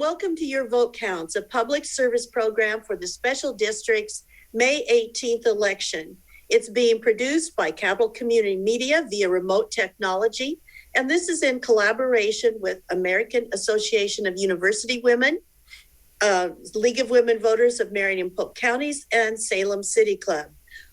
welcome to Your Vote Counts, a public service program for the Special District's May 18th election. It's being produced by Capital Community Media via remote technology, and this is in collaboration with American Association of University Women, League of Women Voters of Marion and Polk Counties, and Salem City Club.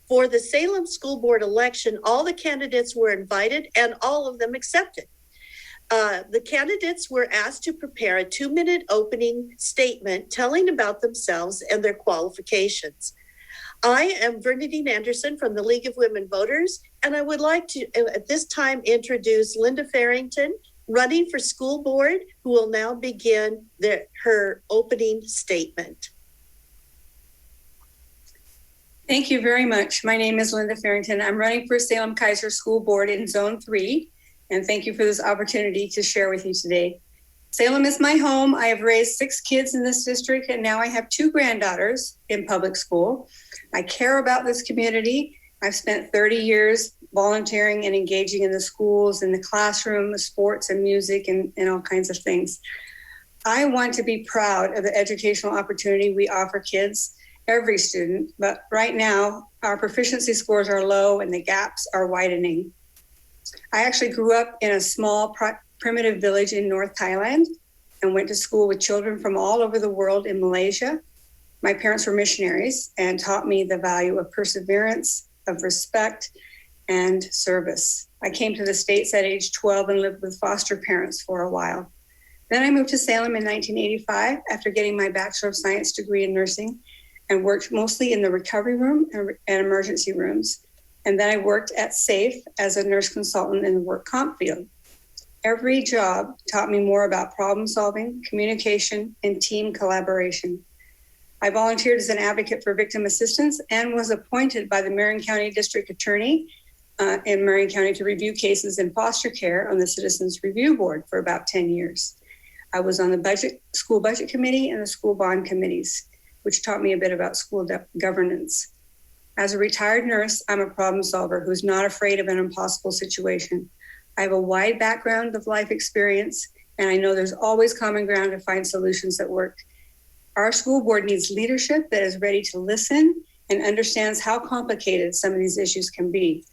For the Salem School Board election, all the candidates were invited and all of them accepted. The candidates were asked to prepare a 2-minute opening statement telling about themselves and their qualifications. I am Bernadine Anderson from the League of Women Voters, and I would like to, at this time, introduce Linda Farrington, running for school board, who will now begin her opening statement. Thank you very much. My name is Linda Farrington. I'm running for Salem Keizer School Board in Zone 3, and thank you for this opportunity to share with you today. Salem is my home. I have raised 6 kids in this district, and now I have 2 granddaughters in public school. I care about this community. I've spent 30 years volunteering and engaging in the schools, in the classroom, the sports and music, and all kinds of things. I want to be proud of the educational opportunity we offer kids, every student, but right now our proficiency scores are low and the gaps are widening. I actually grew up in a small primitive village in North Thailand and went to school with children from all over the world in Malaysia. My parents were missionaries and taught me the value of perseverance, of respect, and service. I came to the States at age 12 and lived with foster parents for a while. Then I moved to Salem in 1985 after getting my Bachelor of Science degree in nursing and worked mostly in the recovery room and emergency rooms. And then I worked at SAFE as a nurse consultant in the work comp field. Every job taught me more about problem solving, communication, and team collaboration. I volunteered as an advocate for victim assistance and was appointed by the Marion County District Attorney in Marion County to review cases in foster care on the Citizens Review Board for about 10 years. I was on the school budget committee and the school bond committees, which taught me a bit about school governance. As a retired nurse, I'm a problem solver who's not afraid of an impossible situation. I have a wide background of life experience, and I know there's always common ground to find solutions that work. Our school board needs leadership that is ready to listen and understands how complicated some of these issues can be.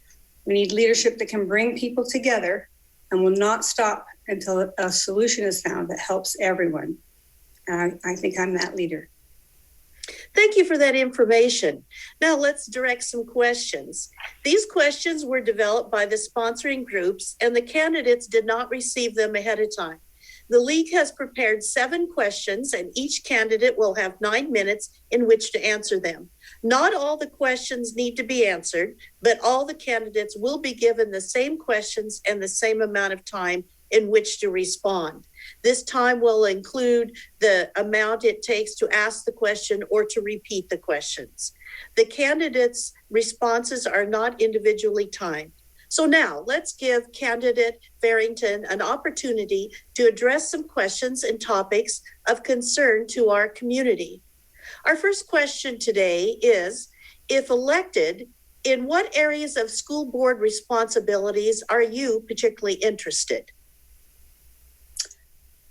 We need leadership that can bring people together and will not stop until a solution is found that helps everyone. I think I'm that leader. Thank you for that information. Now let's direct some questions. These questions were developed by the sponsoring groups, and the candidates did not receive them ahead of time. The League has prepared 7 questions, and each candidate will have 9 minutes in which to answer them. Not all the questions need to be answered, but all the candidates will be given the same questions and the same amount of time in which to respond. This time will include the amount it takes to ask the question or to repeat the questions. The candidates' responses are not individually timed. So now let's give candidate Farrington an opportunity to address some questions and topics of concern to our community. Our first question today is, if elected, in what areas of school board responsibilities are you particularly interested?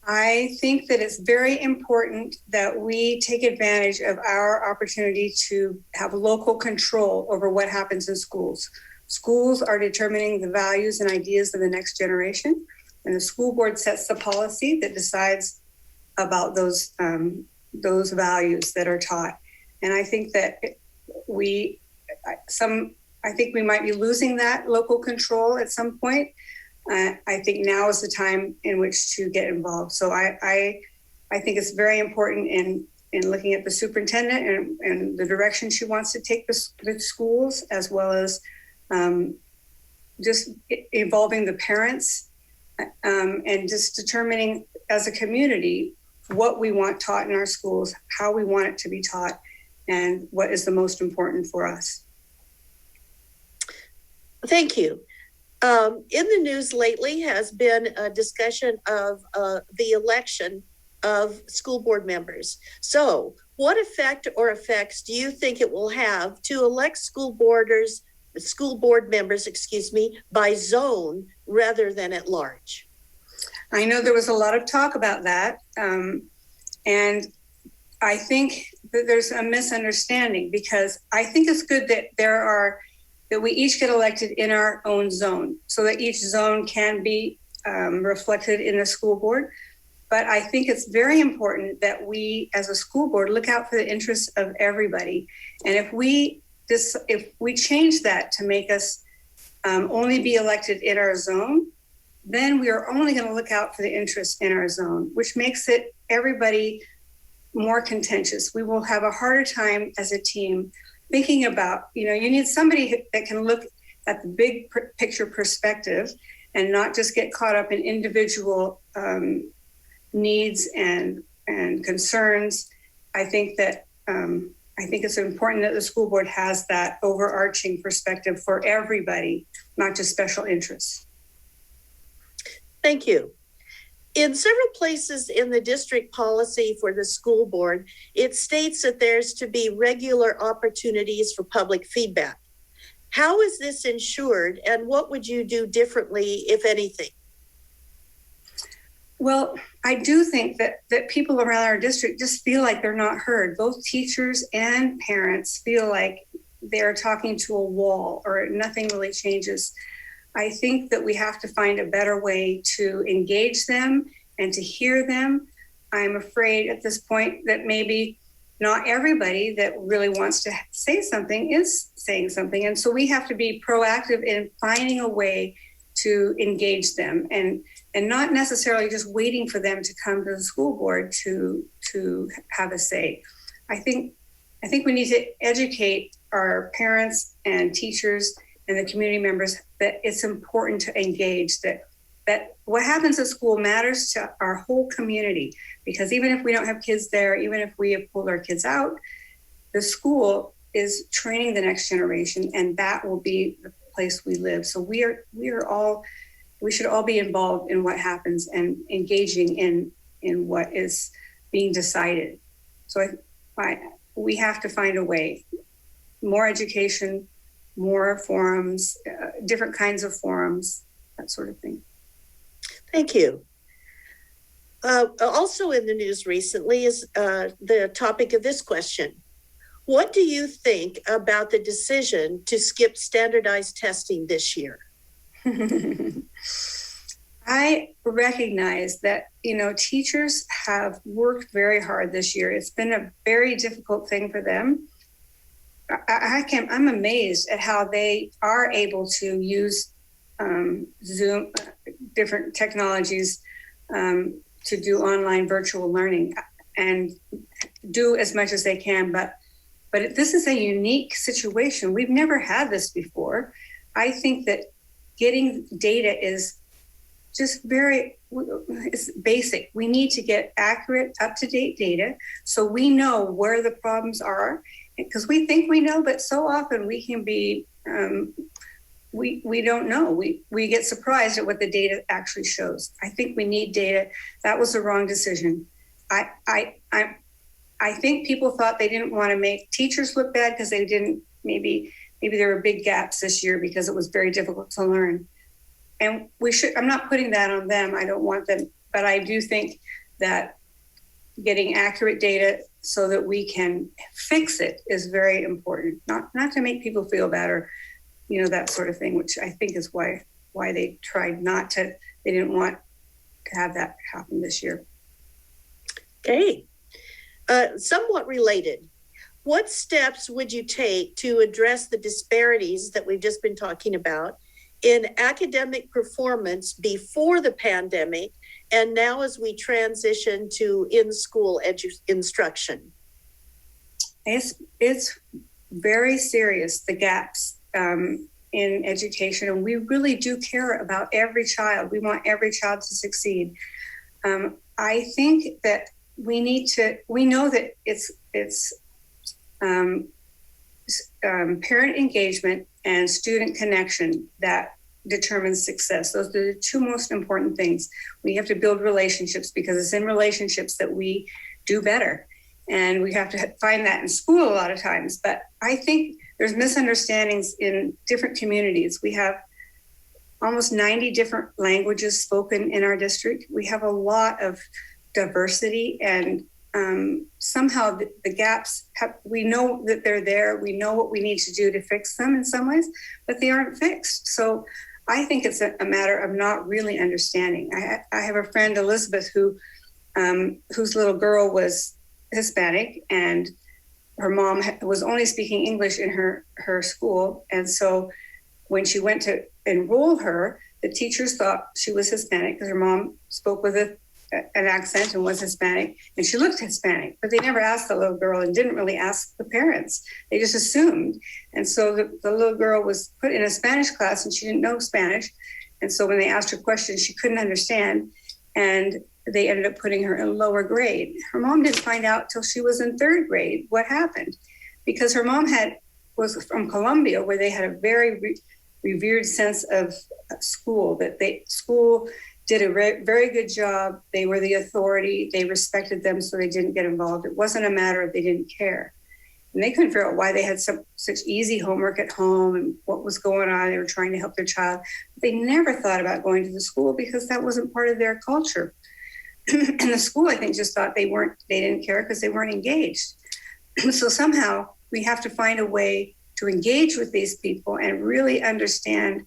I think that it's very important that we take advantage of our opportunity to have local control over what happens in schools. Schools are determining the values and ideas of the next generation, and the school board sets the policy that decides about those values that are taught. And I think that we might be losing that local control at some point. I think now is the time in which to get involved. So I think it's very important in looking at the superintendent and the direction she wants to take the schools, as well as just involving the parents and just determining as a community what we want taught in our schools, how we want it to be taught, and what is the most important for us. Thank you. In the news lately has been a discussion of the election of school board members. So what effect or effects do you think it will have to elect school board members, by zone rather than at large? I know there was a lot of talk about that. And I think that there's a misunderstanding, because I think it's good that that we each get elected in our own zone, so that each zone can be reflected in the school board. But I think it's very important that we, as a school board, look out for the interests of everybody. And if we change that to make us only be elected in our zone, then we are only going to look out for the interests in our zone, which makes it everybody more contentious. We will have a harder time as a team thinking about, you need somebody that can look at the big picture perspective and not just get caught up in individual needs and concerns. I think it's important that the school board has that overarching perspective for everybody, not just special interests. Thank you. In several places in the district policy for the school board, it states that there's to be regular opportunities for public feedback. How is this ensured, and what would you do differently, if anything? Well, I do think that people around our district just feel like they're not heard. Both teachers and parents feel like they're talking to a wall or nothing really changes. I think that we have to find a better way to engage them and to hear them. I'm afraid at this point that maybe not everybody that really wants to say something is saying something. And so we have to be proactive in finding a way to engage them and not necessarily just waiting for them to come to the school board to have a say. I think we need to educate our parents and teachers and the community members that it's important to engage, that what happens at school matters to our whole community, because even if we don't have kids there, even if we have pulled our kids out, the school is training the next generation, and that will be the place we live. So we should all be involved in what happens and engaging in what is being decided. So we have to find a way, more education, more forums, different kinds of forums, that sort of thing. Thank you. Also in the news recently is the topic of this question. What do you think about the decision to skip standardized testing this year? I recognize that, teachers have worked very hard this year. It's been a very difficult thing for them. I'm amazed at how they are able to use Zoom, different technologies to do online virtual learning and do as much as they can. But this is a unique situation. We've never had this before. I think that getting data is just it's basic. We need to get accurate, up-to-date data so we know where the problems are, because we think we know, but so often we can be, we don't know. We get surprised at what the data actually shows. I think we need data. That was the wrong decision. I think people thought they didn't want to make teachers look bad because they didn't, maybe there were big gaps this year because it was very difficult to learn. And I'm not putting that on them. I don't want them, but I do think that getting accurate data so that we can fix it is very important, not to make people feel bad or, that sort of thing, which I think is why they tried they didn't want to have that happen this year. Okay. Somewhat related, what steps would you take to address the disparities that we've just been talking about in academic performance before the pandemic and now as we transition to in-school instruction? It's very serious, the gaps in education, and we really do care about every child. We want every child to succeed. I think that we know that it's parent engagement and student connection that determines success. Those are the two most important things. We have to build relationships because it's in relationships that we do better. And we have to find that in school a lot of times. But I think there's misunderstandings in different communities. We have almost 90 different languages spoken in our district. We have a lot of diversity and somehow the gaps, we know that they're there. We know what we need to do to fix them in some ways, but they aren't fixed. So I think it's a matter of not really understanding. I have a friend, Elizabeth, whose little girl was Hispanic, and her mom was only speaking English in her school. And so when she went to enroll her, the teachers thought she was Hispanic because her mom spoke with an accent and was Hispanic, and she looked Hispanic, but they never asked the little girl and didn't really ask the parents. They just assumed. And so the little girl was put in a Spanish class and she didn't know Spanish. And so when they asked her questions, she couldn't understand. And they ended up putting her in a lower grade. Her mom didn't find out till she was in third grade what happened, because her mom was from Colombia, where they had a very revered sense of school, school did a very good job. They were the authority. They respected them, so they didn't get involved. It wasn't a matter of they didn't care. And they couldn't figure out why they had such easy homework at home and what was going on. They were trying to help their child. They never thought about going to the school because that wasn't part of their culture. And the school, I think, just thought they didn't care because they weren't engaged. So somehow we have to find a way to engage with these people and really understand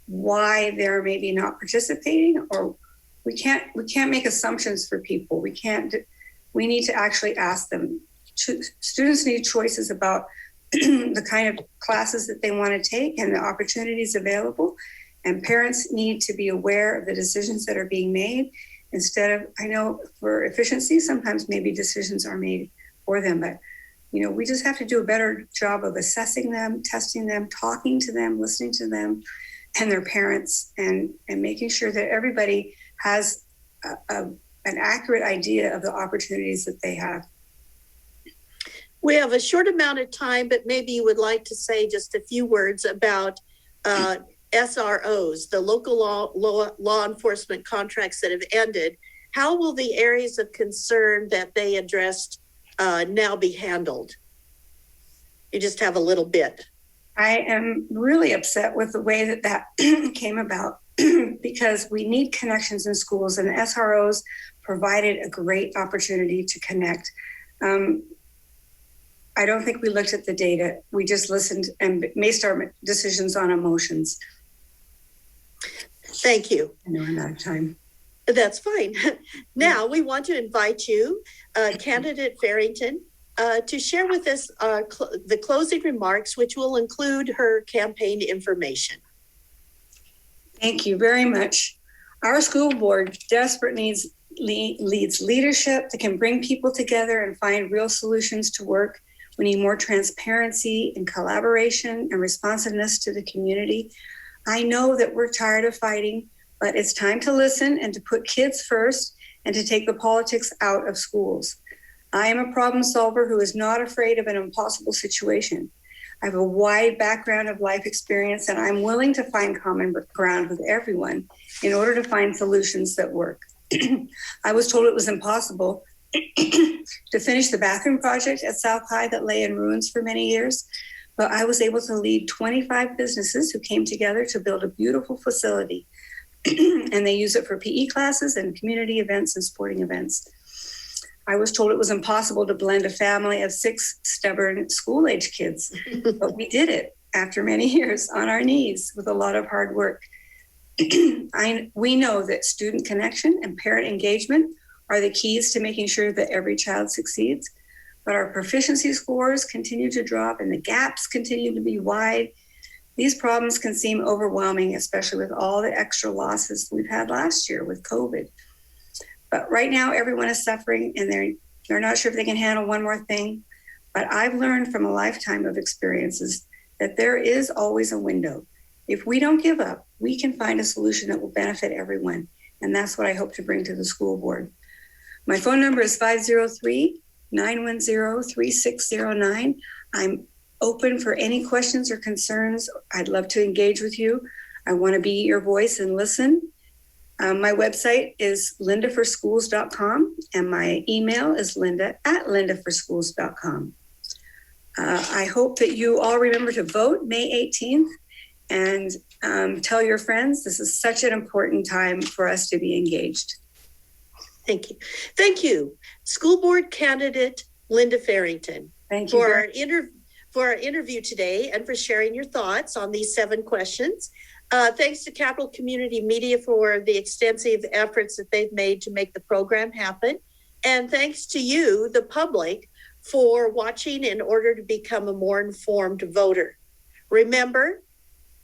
why they're maybe not participating, or we can't make assumptions for people. We need to actually ask them. Students need choices about the kind of classes that they want to take and the opportunities available. And parents need to be aware of the decisions that are being made. Instead of, I know for efficiency, sometimes maybe decisions are made for them, but we just have to do a better job of assessing them, testing them, talking to them, listening to them and their parents, and making sure that everybody has an accurate idea of the opportunities that they have. We have a short amount of time, but maybe you would like to say just a few words about SROs, the local law enforcement contracts that have ended. How will the areas of concern that they addressed now be handled? You just have a little bit. I am really upset with the way that came about because we need connections in schools, and the SROs provided a great opportunity to connect. I don't think we looked at the data. We just listened and based our decisions on emotions. Thank you. I know I'm out of time. That's fine. Now we want to invite you, candidate Farrington, to share with us the closing remarks, which will include her campaign information. Thank you very much. Our school board desperately needs leadership that can bring people together and find real solutions to work. We need more transparency and collaboration and responsiveness to the community. I know that we're tired of fighting, but it's time to listen and to put kids first and to take the politics out of schools. I am a problem solver who is not afraid of an impossible situation. I have a wide background of life experience, and I'm willing to find common ground with everyone in order to find solutions that work. I was told it was impossible to finish the bathroom project at South High that lay in ruins for many years, but I was able to lead 25 businesses who came together to build a beautiful facility, and they use it for PE classes and community events and sporting events. I was told it was impossible to blend a family of 6 stubborn school-age kids, but we did it after many years on our knees with a lot of hard work. We know that student connection and parent engagement are the keys to making sure that every child succeeds, but our proficiency scores continue to drop and the gaps continue to be wide. These problems can seem overwhelming, especially with all the extra losses we've had last year with COVID. But right now, everyone is suffering and they're not sure if they can handle one more thing. But I've learned from a lifetime of experiences that there is always a window. If we don't give up, we can find a solution that will benefit everyone. And that's what I hope to bring to the school board. My phone number is 503-910-3609. I'm open for any questions or concerns. I'd love to engage with you. I want to be your voice and listen. My website is lindaforschools.com, and my email is linda@lindaforschools.com. I hope that you all remember to vote May 18th and tell your friends. This is such an important time for us to be engaged. Thank you. Thank you, School Board candidate Linda Farrington, Thank you. for our interview today and for sharing your thoughts on these 7 questions. Thanks to Capital Community Media for the extensive efforts that they've made to make the program happen. And thanks to you, the public, for watching in order to become a more informed voter. Remember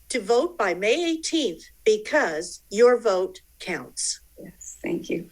to vote by May 18th because your vote counts. Yes, thank you.